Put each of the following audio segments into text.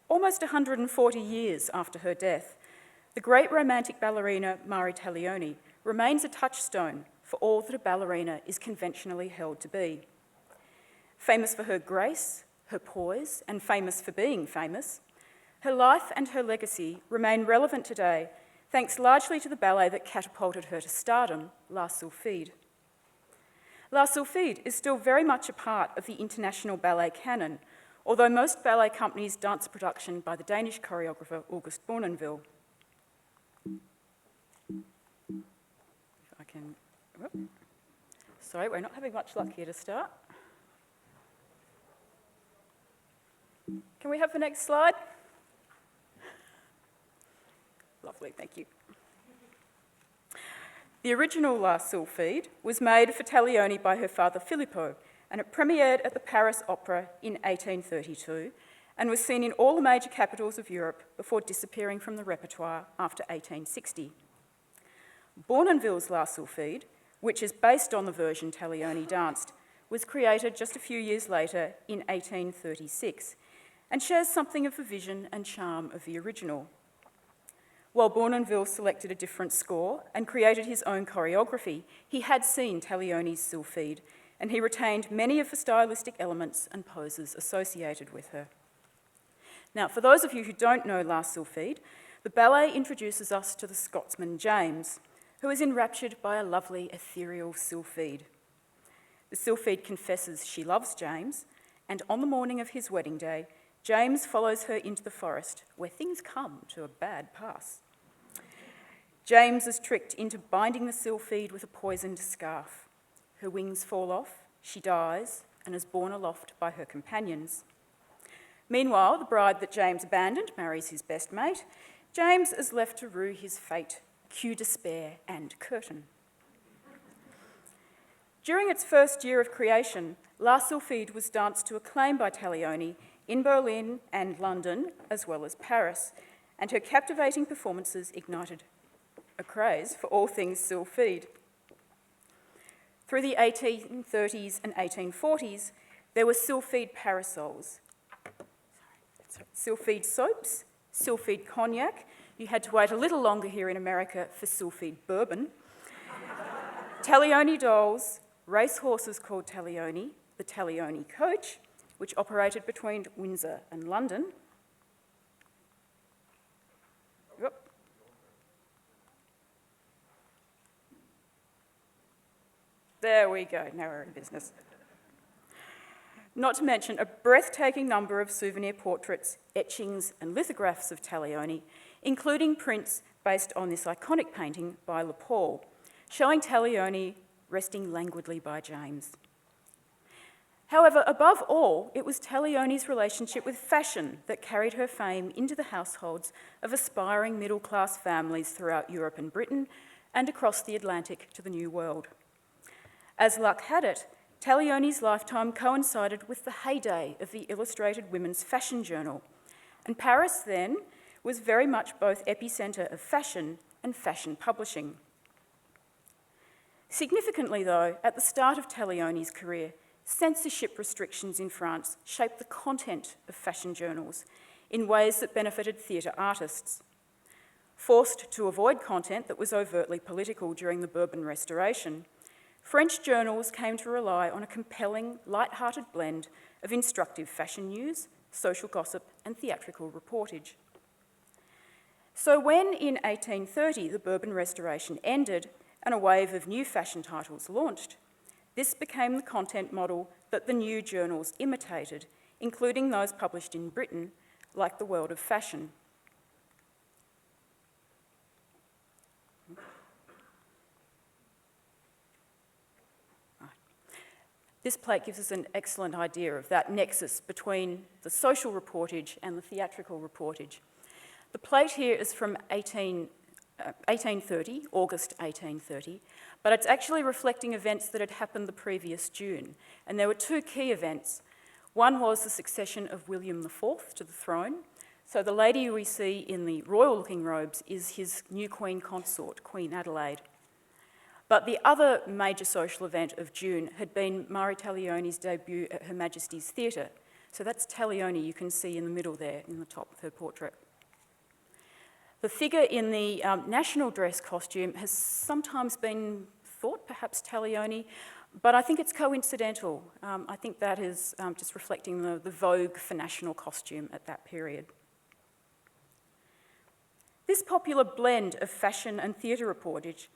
Almost 140 years after her death, the great romantic ballerina Marie Taglioni remains a touchstone for all that a ballerina is conventionally held to be. Famous for her grace, her poise, and famous for being famous, her life and her legacy remain relevant today, thanks largely to the ballet that catapulted her to stardom, La Sylphide. La Sylphide is still very much a part of the international ballet canon, although most ballet companies dance a production by the Danish choreographer August Bournonville. If I can, sorry, we're not having much luck here to start. Can we have the next slide? Lovely, thank you. The original La Sylphide was made for Taglioni by her father Filippo, and it premiered at the Paris Opera in 1832 and was seen in all the major capitals of Europe before disappearing from the repertoire after 1860. Bournonville's La Sylphide, which is based on the version Taglioni danced, was created just a few years later in 1836 and shares something of the vision and charm of the original. While Bournonville selected a different score and created his own choreography, he had seen Taglioni's Sylphide, and he retained many of the stylistic elements and poses associated with her. Now, for those of you who don't know La Sylphide, the ballet introduces us to the Scotsman James, who is enraptured by a lovely ethereal Sylphide. The Sylphide confesses she loves James, and on the morning of his wedding day, James follows her into the forest, where things come to a bad pass. James is tricked into binding the Sylphide with a poisoned scarf. Her wings fall off, she dies, and is borne aloft by her companions. Meanwhile, the bride that James abandoned marries his best mate. James is left to rue his fate, cue despair and curtain. During its first year of creation, La Sylphide was danced to acclaim by Taglioni in Berlin and London, as well as Paris, and her captivating performances ignited a craze for all things Sylphide. Through the 1830s and 1840s, there were Sylphide parasols, Sylphide soaps, Sylphide cognac. You had to wait a little longer here in America for Sylphide bourbon. Taglioni dolls, race horses called Taglioni, the Taglioni coach, which operated between Windsor and London. Yep. There we go, now we're in business. Not to mention a breathtaking number of souvenir portraits, etchings, and lithographs of Taglioni, including prints based on this iconic painting by Le Paul, showing Taglioni resting languidly by James. However, above all, it was Taglioni's relationship with fashion that carried her fame into the households of aspiring middle-class families throughout Europe and Britain and across the Atlantic to the New World. As luck had it, Taglioni's lifetime coincided with the heyday of the Illustrated Women's Fashion Journal, and Paris then was very much both epicentre of fashion and fashion publishing. Significantly, though, at the start of Taglioni's career, censorship restrictions in France shaped the content of fashion journals in ways that benefited theatre artists. Forced to avoid content that was overtly political during the Bourbon Restoration, French journals came to rely on a compelling, light-hearted blend of instructive fashion news, social gossip, and theatrical reportage. So when, in 1830, the Bourbon Restoration ended and a wave of new fashion titles launched, this became the content model that the new journals imitated, including those published in Britain, like The World of Fashion. This plate gives us an excellent idea of that nexus between the social reportage and the theatrical reportage. The plate here is from 1830, August 1830, but it's actually reflecting events that had happened the previous June. And there were two key events. One was the succession of William IV to the throne. So the lady we see in the royal-looking robes is his new queen consort, Queen Adelaide. But the other major social event of June had been Marie Taglioni's debut at Her Majesty's Theatre. So that's Taglioni, you can see in the middle there, in the top of her portrait. The figure in the national dress costume has sometimes been thought perhaps Taglioni, but I think it's coincidental. I think that is just reflecting the vogue for national costume at that period. This popular blend of fashion and theatre reportage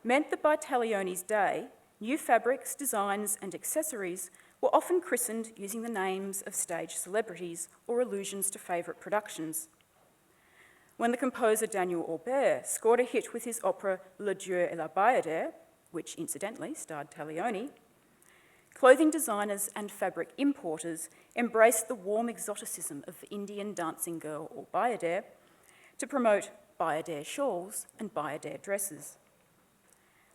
meant that by Taglioni's day, new fabrics, designs and accessories were often christened using the names of stage celebrities or allusions to favourite productions. When the composer Daniel Aubert scored a hit with his opera Le Dieu et la Bayadère, which incidentally starred Taglioni, clothing designers and fabric importers embraced the warm exoticism of the Indian dancing girl or bayadère to promote bayadère shawls and bayadère dresses.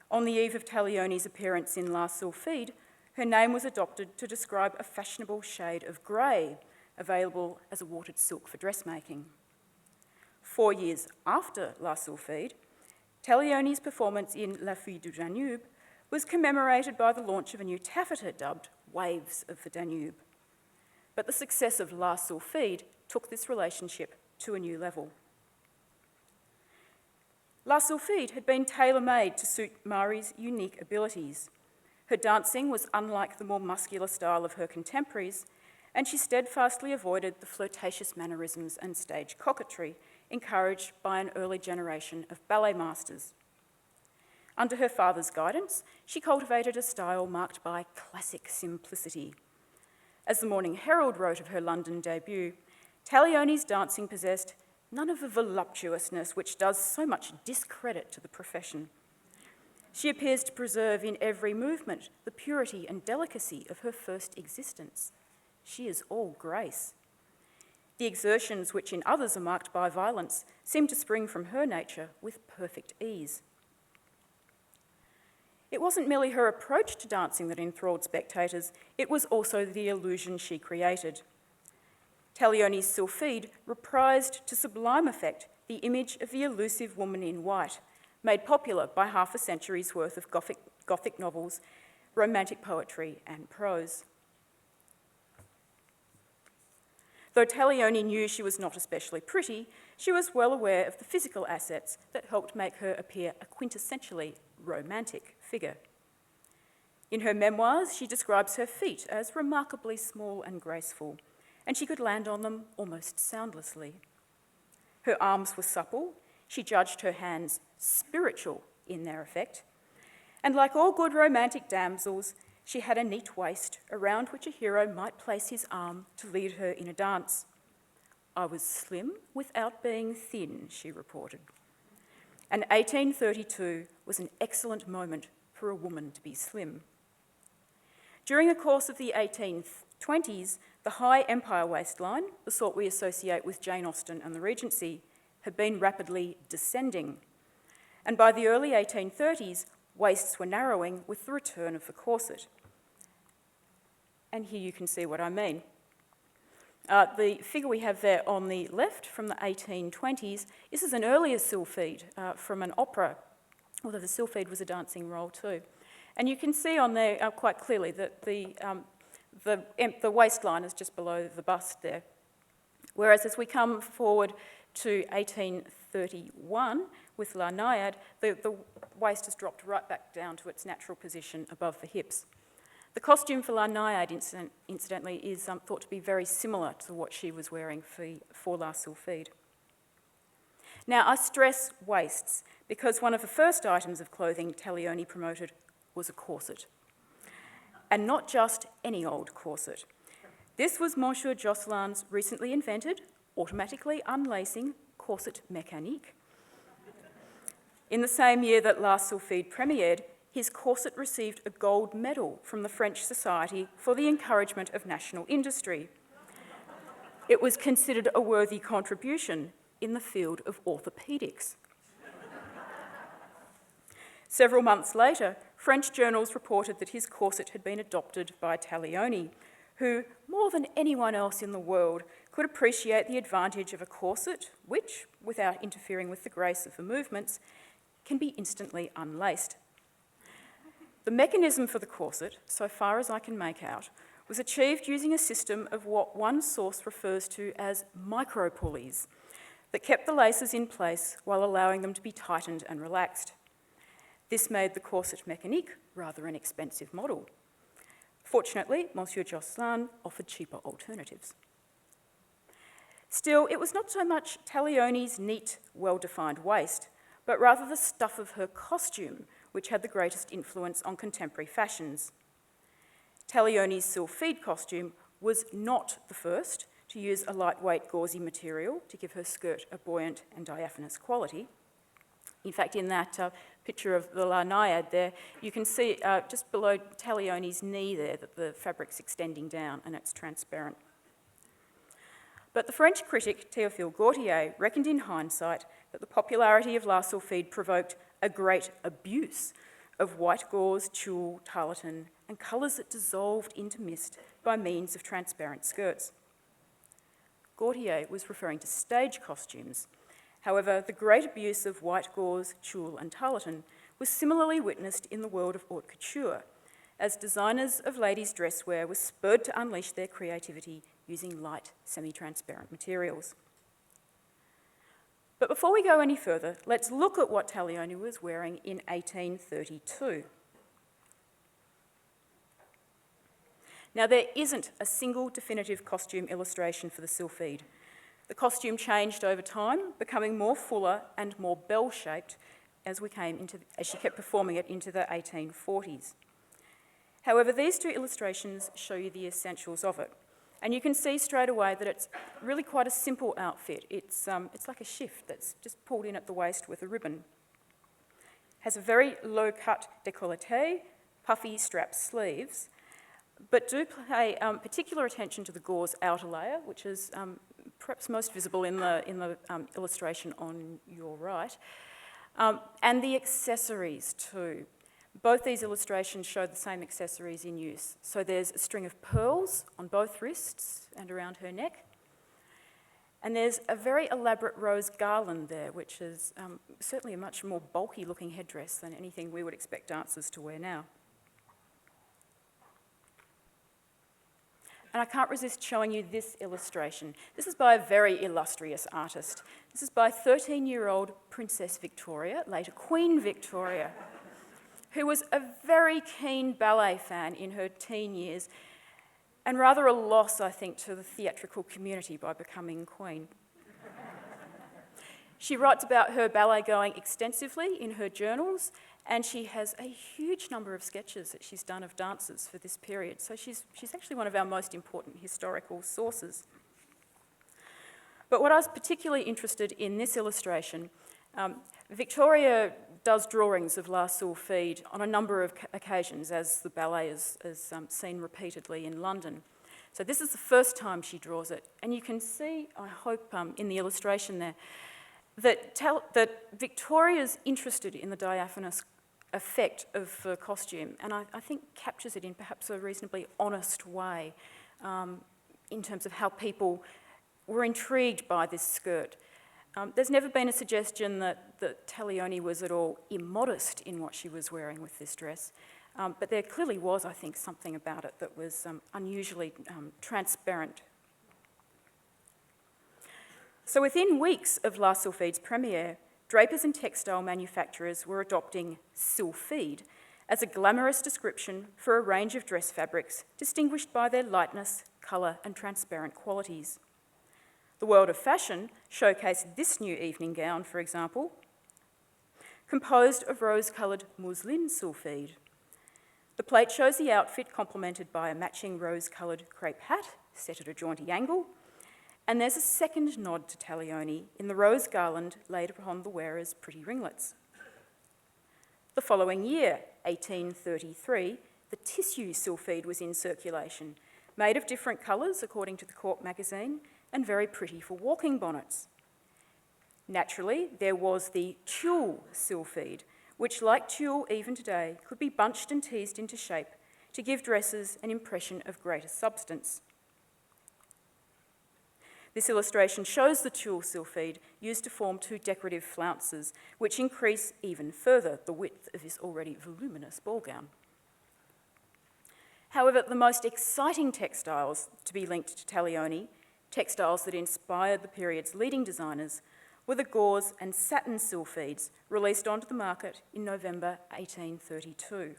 On the eve of Taglioni's appearance in La Sylphide, her name was adopted to describe a fashionable shade of grey available as a watered silk for dressmaking. 4 years after La Sylphide, Taglioni's performance in La Fille du Danube was commemorated by the launch of a new taffeta dubbed Waves of the Danube. But the success of La Sylphide took this relationship to a new level. La Sylphide had been tailor-made to suit Marie's unique abilities. Her dancing was unlike the more muscular style of her contemporaries, and she steadfastly avoided the flirtatious mannerisms and stage coquetry encouraged by an early generation of ballet masters. Under her father's guidance, she cultivated a style marked by classic simplicity. As the Morning Herald wrote of her London debut, Taglioni's dancing possessed none of the voluptuousness which does so much discredit to the profession. She appears to preserve in every movement the purity and delicacy of her first existence. She is all grace. The exertions which in others are marked by violence seem to spring from her nature with perfect ease. It wasn't merely her approach to dancing that enthralled spectators, it was also the illusion she created. Taglioni's Sylphide reprised to sublime effect the image of the elusive woman in white, made popular by half a century's worth of Gothic novels, romantic poetry and prose. Though Taglioni knew she was not especially pretty, she was well aware of the physical assets that helped make her appear a quintessentially romantic figure. In her memoirs, she describes her feet as remarkably small and graceful, and she could land on them almost soundlessly. Her arms were supple, she judged her hands spiritual in their effect, and like all good romantic damsels, she had a neat waist around which a hero might place his arm to lead her in a dance. "I was slim without being thin," she reported. And 1832 was an excellent moment for a woman to be slim. During the course of the 1820s, the high empire waistline, the sort we associate with Jane Austen and the Regency, had been rapidly descending. And by the early 1830s, waists were narrowing with the return of the corset. And here you can see what I mean. The figure we have there on the left from the 1820s, this is an earlier Sylphide from an opera, although the Sylphide was a dancing role too. And you can see on there quite clearly that the waistline is just below the bust there. Whereas as we come forward to 1831 with La Naïade, the waist has dropped right back down to its natural position above the hips. The costume for La Naïade, incidentally, is thought to be very similar to what she was wearing for La Sylphide. Now, I stress waists because one of the first items of clothing Taglioni promoted was a corset. And not just any old corset. This was Monsieur Josselin's recently invented, automatically unlacing corset mécanique. In the same year that La Sylphide premiered, his corset received a gold medal from the French Society for the Encouragement of National Industry. It was considered a worthy contribution in the field of orthopaedics. Several months later, French journals reported that his corset had been adopted by Taglioni, who, more than anyone else in the world, could appreciate the advantage of a corset which, without interfering with the grace of the movements, can be instantly unlaced. The mechanism for the corset, so far as I can make out, was achieved using a system of what one source refers to as micro-pulleys that kept the laces in place while allowing them to be tightened and relaxed. This made the corset mécanique rather an expensive model. Fortunately, Monsieur Josselin offered cheaper alternatives. Still, it was not so much Taglioni's neat, well-defined waist, but rather the stuff of her costume which had the greatest influence on contemporary fashions. Taglioni's sylphide costume was not the first to use a lightweight gauzy material to give her skirt a buoyant and diaphanous quality. In fact, in that picture of the La Naiad there, you can see just below Taglioni's knee there that the fabric's extending down and it's transparent. But the French critic Théophile Gautier reckoned in hindsight that the popularity of La Sylphide provoked a great abuse of white gauze, tulle, tarlatan, and colours that dissolved into mist by means of transparent skirts. Gautier was referring to stage costumes. However, the great abuse of white gauze, tulle, and tarlatan was similarly witnessed in the world of haute couture, as designers of ladies' dresswear were spurred to unleash their creativity using light, semi-transparent materials. But before we go any further, let's look at what Taglioni was wearing in 1832. Now, there isn't a single definitive costume illustration for the sylphide. The costume changed over time, becoming more fuller and more bell-shaped as she kept performing it into the 1840s. However, these two illustrations show you the essentials of it. And you can see straight away that it's really quite a simple outfit. It's like a shift that's just pulled in at the waist with a ribbon. Has a very low-cut décolleté, puffy strap sleeves, but do pay particular attention to the gauze outer layer, which is perhaps most visible in the illustration on your right, and the accessories too. Both these illustrations show the same accessories in use. So there's a string of pearls on both wrists and around her neck, and there's a very elaborate rose garland there, which is certainly a much more bulky looking headdress than anything we would expect dancers to wear now. And I can't resist showing you this illustration. This is by a very illustrious artist. This is by 13-year-old Princess Victoria, later Queen Victoria, who was a very keen ballet fan in her teen years and rather a loss, I think, to the theatrical community by becoming queen. She writes about her ballet going extensively in her journals, and she has a huge number of sketches that she's done of dancers for this period. So she's actually one of our most important historical sources. But what I was particularly interested in this illustration, Victoria does drawings of La Sylphide on a number of occasions as the ballet is seen repeatedly in London. So this is the first time she draws it. And you can see, I hope, in the illustration there, that Victoria's interested in the diaphanous effect of the costume, and I think captures it in perhaps a reasonably honest way in terms of how people were intrigued by this skirt. There's never been a suggestion that Taglioni was at all immodest in what she was wearing with this dress, but there clearly was, I think, something about it that was unusually transparent. So within weeks of La Sylphide's premiere, drapers and textile manufacturers were adopting sylphide as a glamorous description for a range of dress fabrics distinguished by their lightness, colour and transparent qualities. The world of fashion showcased this new evening gown, for example, composed of rose-coloured mousseline sylphide. The plate shows the outfit complemented by a matching rose-coloured crepe hat set at a jaunty angle, and there's a second nod to Taglioni in the rose garland laid upon the wearer's pretty ringlets. The following year, 1833, the tissue sylphide was in circulation, made of different colours according to the Court magazine, and very pretty for walking bonnets. Naturally, there was the tulle sylphide, which, like tulle even today, could be bunched and teased into shape to give dresses an impression of greater substance. This illustration shows the tulle sylphide used to form two decorative flounces, which increase even further the width of this already voluminous ball gown. However, the most exciting textiles to be linked to Taglioni, textiles that inspired the period's leading designers, were the gauze and satin sylphides released onto the market in November 1832.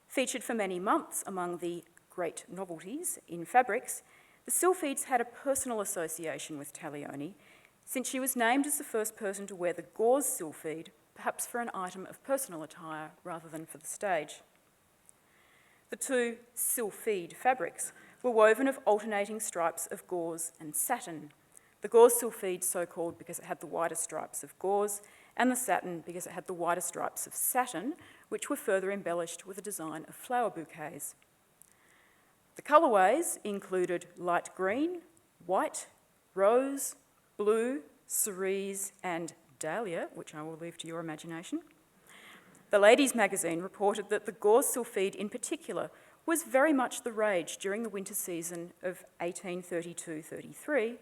Featured for many months among the great novelties in fabrics, the sylphides had a personal association with Taglioni, since she was named as the first person to wear the gauze sylphide, perhaps for an item of personal attire rather than for the stage. The two sylphide fabrics were woven of alternating stripes of gauze and satin. The gauze sylphide so called because it had the wider stripes of gauze, and the satin because it had the wider stripes of satin, which were further embellished with a design of flower bouquets. The colourways included light green, white, rose, blue, cerise, and dahlia, which I will leave to your imagination. The Ladies' Magazine reported that the gauze sylphide in particular was very much the rage during the winter season of 1832-33,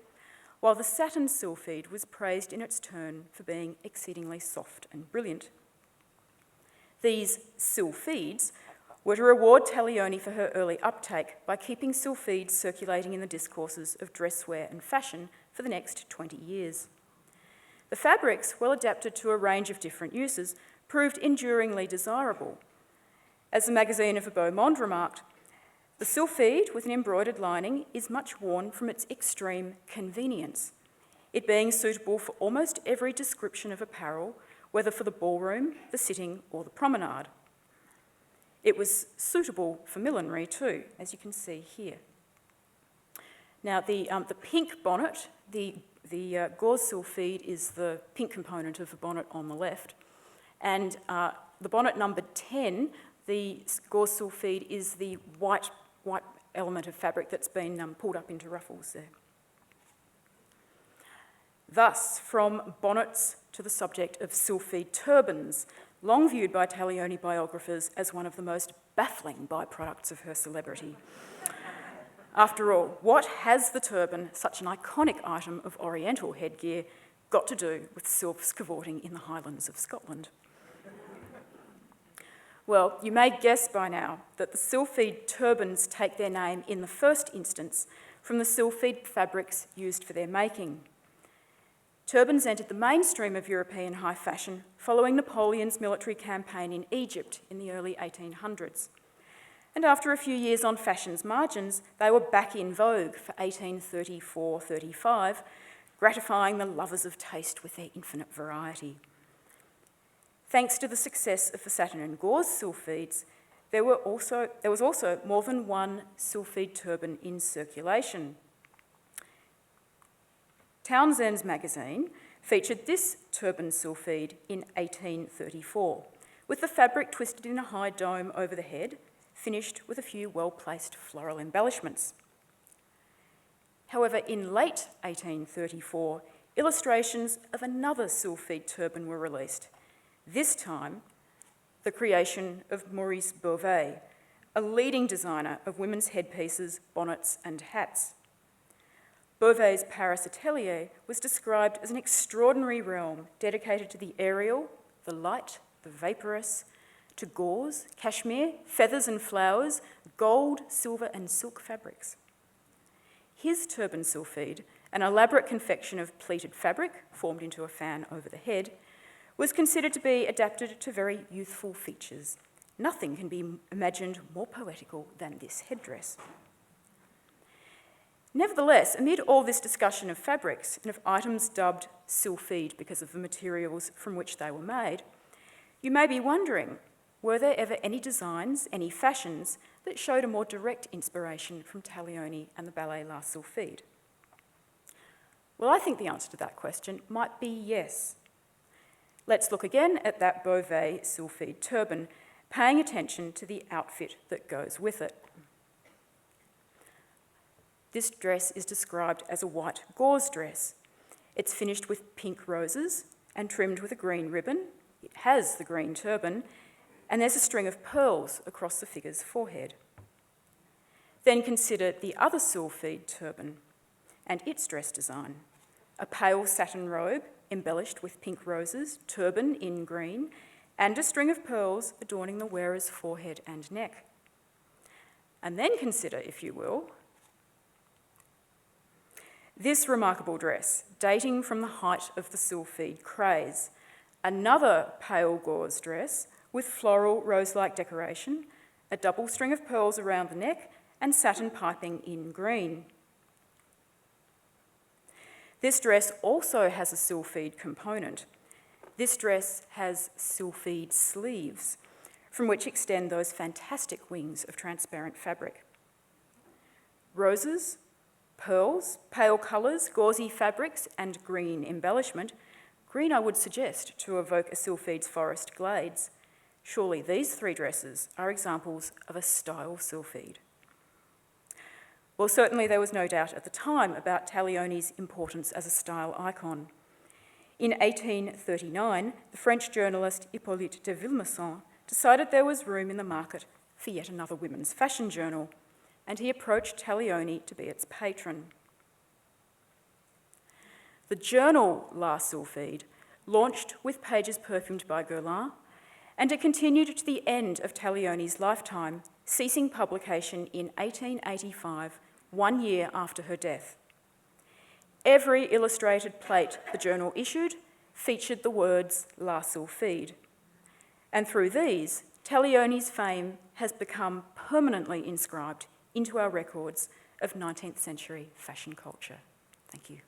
while the satin sylphide was praised in its turn for being exceedingly soft and brilliant. These sylphides were to reward Taglioni for her early uptake by keeping sylphides circulating in the discourses of dresswear and fashion for the next 20 years. The fabrics, well adapted to a range of different uses, proved enduringly desirable. As the magazine of the Beau Monde remarked, the sylphide with an embroidered lining is much worn from its extreme convenience, it being suitable for almost every description of apparel, whether for the ballroom, the sitting, or the promenade. It was suitable for millinery too, as you can see here. Now, the pink bonnet, the gauze sylphide is the pink component of the bonnet on the left, and the bonnet number 10, the gauze sylphide, is the white element of fabric that's been pulled up into ruffles there. Thus, from bonnets to the subject of sylphide turbans, long viewed by Taglioni biographers as one of the most baffling byproducts of her celebrity. After all, what has the turban, such an iconic item of Oriental headgear, got to do with sylphs cavorting in the Highlands of Scotland? Well, you may guess by now that the sylphide turbans take their name in the first instance from the sylphide fabrics used for their making. Turbans entered the mainstream of European high fashion following Napoleon's military campaign in Egypt in the early 1800s. And after a few years on fashion's margins, they were back in vogue for 1834-35, gratifying the lovers of taste with their infinite variety. Thanks to the success of the satin and gauze sylphides, there was also more than one sylphide turban in circulation. Townsend's magazine featured this turban sylphide in 1834, with the fabric twisted in a high dome over the head, finished with a few well-placed floral embellishments. However, in late 1834, illustrations of another sylphide turban were released, this time the creation of Maurice Beauvais, a leading designer of women's headpieces, bonnets and hats. Beauvais' Paris atelier was described as an extraordinary realm dedicated to the aerial, the light, the vaporous, to gauze, cashmere, feathers and flowers, gold, silver and silk fabrics. His turban sylphide, an elaborate confection of pleated fabric formed into a fan over the head, was considered to be adapted to very youthful features. Nothing can be imagined more poetical than this headdress. Nevertheless, amid all this discussion of fabrics and of items dubbed sylphide because of the materials from which they were made, you may be wondering, were there ever any designs, any fashions, that showed a more direct inspiration from Taglioni and the Ballet La Sylphide? Well, I think the answer to that question might be yes. Let's look again at that Beauvais sylphide turban, paying attention to the outfit that goes with it. This dress is described as a white gauze dress. It's finished with pink roses and trimmed with a green ribbon. It has the green turban, and there's a string of pearls across the figure's forehead. Then consider the other sylphide turban and its dress design. A pale satin robe embellished with pink roses, turban in green, and a string of pearls adorning the wearer's forehead and neck. And then consider, if you will, this remarkable dress, dating from the height of the sylphide craze, another pale gauze dress with floral rose-like decoration, a double string of pearls around the neck, and satin piping in green. This dress also has a sylphide component. This dress has sylphide sleeves, from which extend those fantastic wings of transparent fabric. Roses, pearls, pale colours, gauzy fabrics, and green embellishment. Green, I would suggest, to evoke a sylphide's forest glades. Surely these three dresses are examples of a style sylphide. Well, certainly there was no doubt at the time about Taglioni's importance as a style icon. In 1839, the French journalist Hippolyte de Villemessant decided there was room in the market for yet another women's fashion journal, and he approached Taglioni to be its patron. The journal La Sylphide launched with pages perfumed by Guerlain, and it continued to the end of Taglioni's lifetime, ceasing publication in 1885, 1 year after her death. Every illustrated plate the journal issued featured the words La Sylphide, and through these, Taglioni's fame has become permanently inscribed into our records of 19th century fashion culture. Thank you.